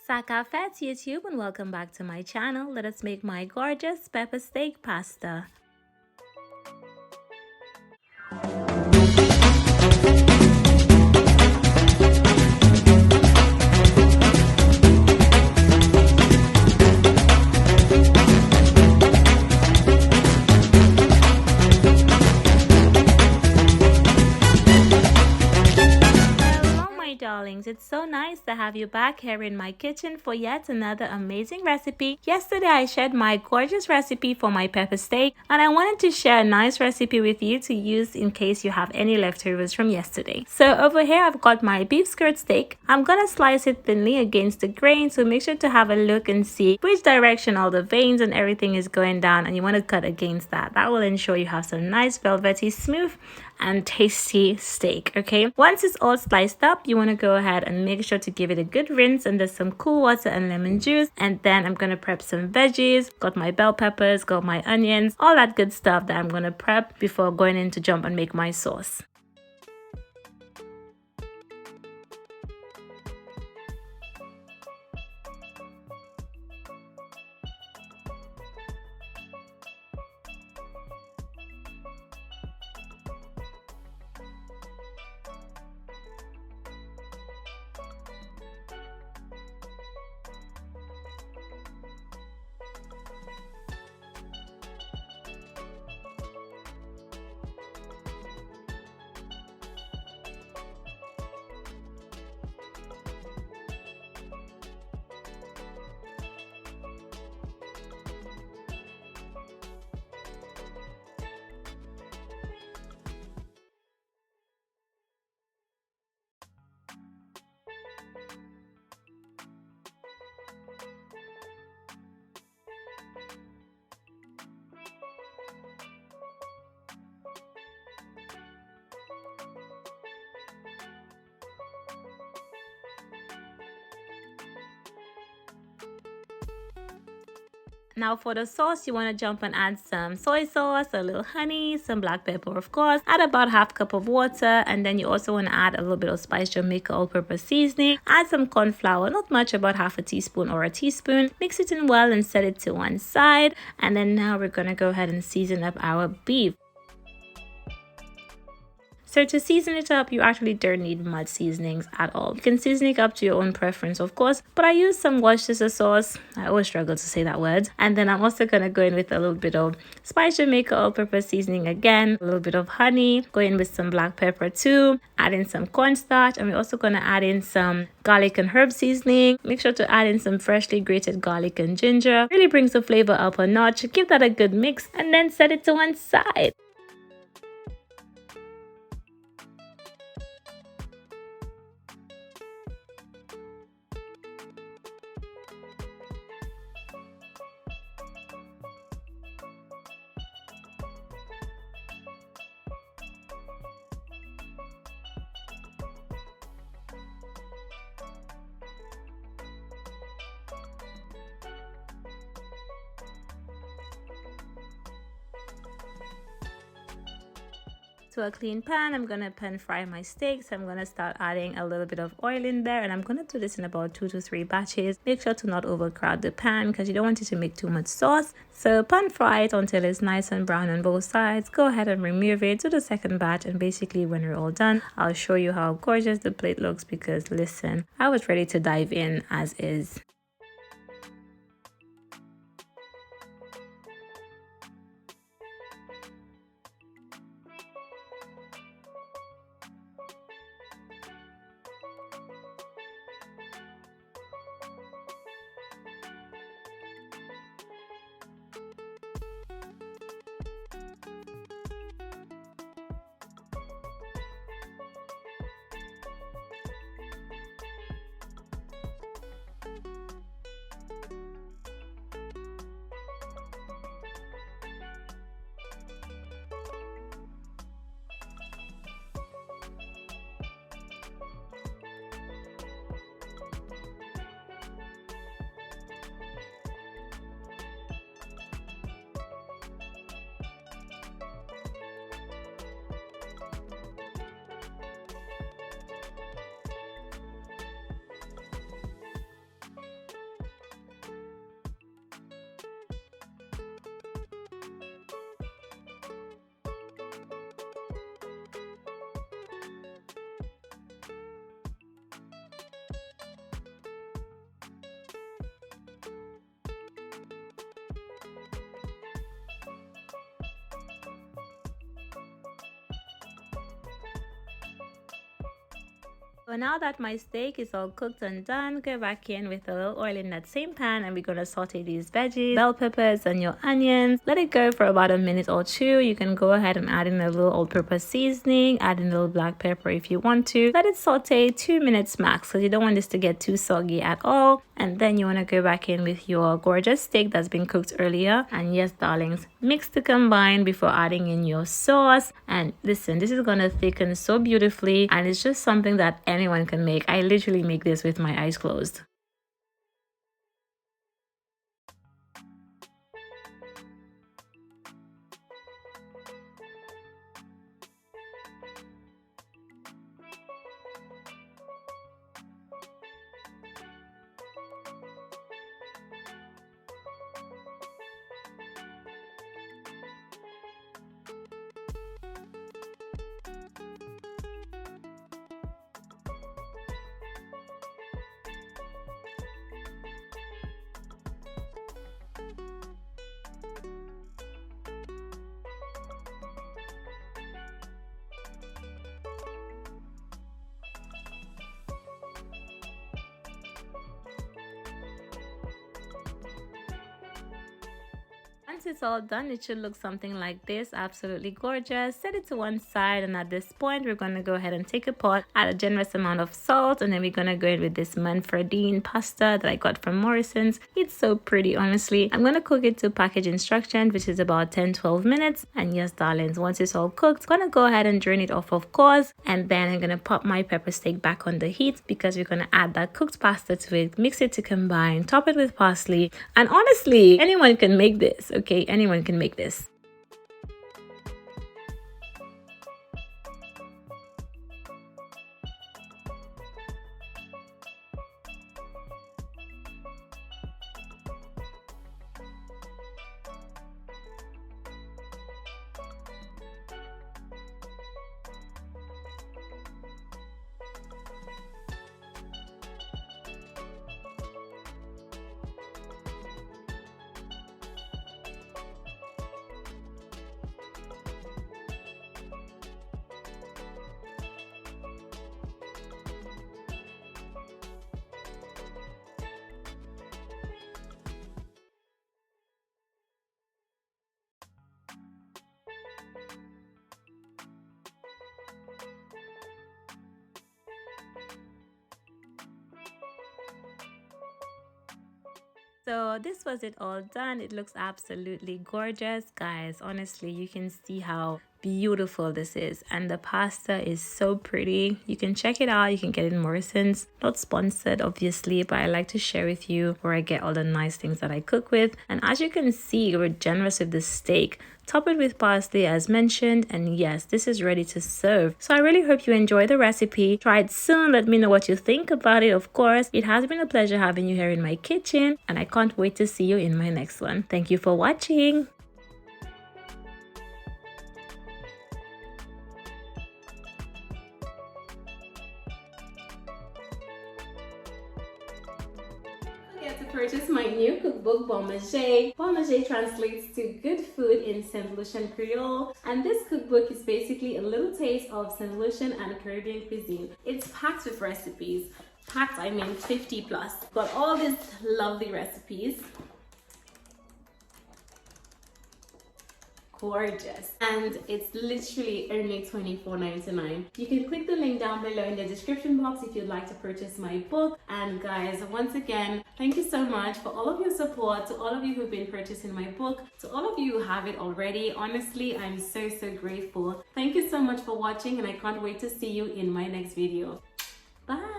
Sakafets YouTube, and welcome back to my channel. Let us make my gorgeous pepper steak pasta. Darlings, it's so nice to have you back here in my kitchen for yet another amazing recipe. Yesterday I shared my gorgeous recipe for my pepper steak, and I wanted to share a nice recipe with you to use in case you have any leftovers from yesterday. So over here I've got my beef skirt steak. I'm gonna slice it thinly against the grain, so make sure to have a look and see which direction all the veins and everything is going down, and you want to cut against that. That will ensure you have some nice velvety, smooth and tasty steak. Okay, once it's all sliced up, you want to go ahead and make sure to give it a good rinse under some cool water and lemon juice. And then I'm going to prep some veggies. Got my bell peppers, got my onions, all that good stuff that I'm going to prep before going in to jump and make my sauce. Now for the sauce, you want to jump and add some soy sauce, a little honey, some black pepper of course, add about half cup of water, and then you also want to add a little bit of spice Jamaica all-purpose seasoning, add some corn flour, not much, about half a teaspoon or a teaspoon, mix it in well and set it to one side. And then now we're going to go ahead and season up our beef. So to season it up, you actually don't need much seasonings at all. You can season it up to your own preference, of course, but I use some Worcester sauce. I always struggle to say that word. And then I'm also going to go in with a little bit of spice Jamaica all-purpose seasoning again, a little bit of honey, go in with some black pepper too, add in some cornstarch, and we're also going to add in some garlic and herb seasoning. Make sure to add in some freshly grated garlic and ginger. Really brings the flavor up a notch. Give that a good mix and then set it to one side. To a clean pan, I'm gonna pan fry my steaks. I'm gonna start adding a little bit of oil in there, and I'm gonna do this in about 2 to 3 batches. Make sure to not overcrowd the pan because you don't want it to make too much sauce. So pan fry it until it's nice and brown on both sides. Go ahead and remove it to the second batch, and basically when we're all done, I'll show you how gorgeous the plate looks, because listen, I was ready to dive in as is. So now that my steak is all cooked and done, go back in with a little oil in that same pan and we're going to saute these veggies, bell peppers and your onions. Let it go for about a minute or two. You can go ahead and add in a little all-purpose seasoning, add in a little black pepper if you want to. Let it saute 2 minutes max because you don't want this to get too soggy at all. And then you want to go back in with your gorgeous steak that's been cooked earlier. And yes, darlings, mix to combine before adding in your sauce. And listen, this is going to thicken so beautifully and it's just something that anyone can make. I literally make this with my eyes closed. Once it's all done, it should look something like this. Absolutely gorgeous. Set it to one side, and at this point we're going to go ahead and take a pot, add a generous amount of salt, and then we're going to go in with this Manfredine pasta that I got from Morrison's. It's so pretty, honestly. I'm going to cook it to package instructions, which is about 10-12 minutes. And yes, darlings, once it's all cooked, I'm going to go ahead and drain it off, of course, and then I'm going to pop my pepper steak back on the heat because we're going to add that cooked pasta to it, mix it to combine, top it with parsley. And honestly, anyone can make this, okay? Anyone can make this. So this was it all done. It looks absolutely gorgeous, guys. Honestly, you can see how beautiful this is, and the pasta is so pretty. You can check it out. You can get it in Morrison's. Not sponsored, obviously, but I like to share with you where I get all the nice things that I cook with. And as you can see, we're generous with the steak. Top it with parsley as mentioned, and yes, this is ready to serve. So I really hope you enjoy the recipe. Try it soon. Let me know what you think about it. Of course, it has been a pleasure having you here in my kitchen, and I can't wait to see you in my next one. Thank you for watching. To purchase my new cookbook, Bon Manger. Bon Manger translates to good food in St. Lucian Creole, and this cookbook is basically a little taste of St. Lucian and Caribbean cuisine. It's packed with recipes. Packed, I mean 50 plus. Got all these lovely recipes. Gorgeous, and it's literally only $24.99. You can click the link down below in the description box if you'd like to purchase my book. And guys, once again, thank you so much for all of your support, to all of you who've been purchasing my book, to all of you who have it already. Honestly, I'm so grateful. Thank you so much for watching, and I can't wait to see you in my next video. Bye.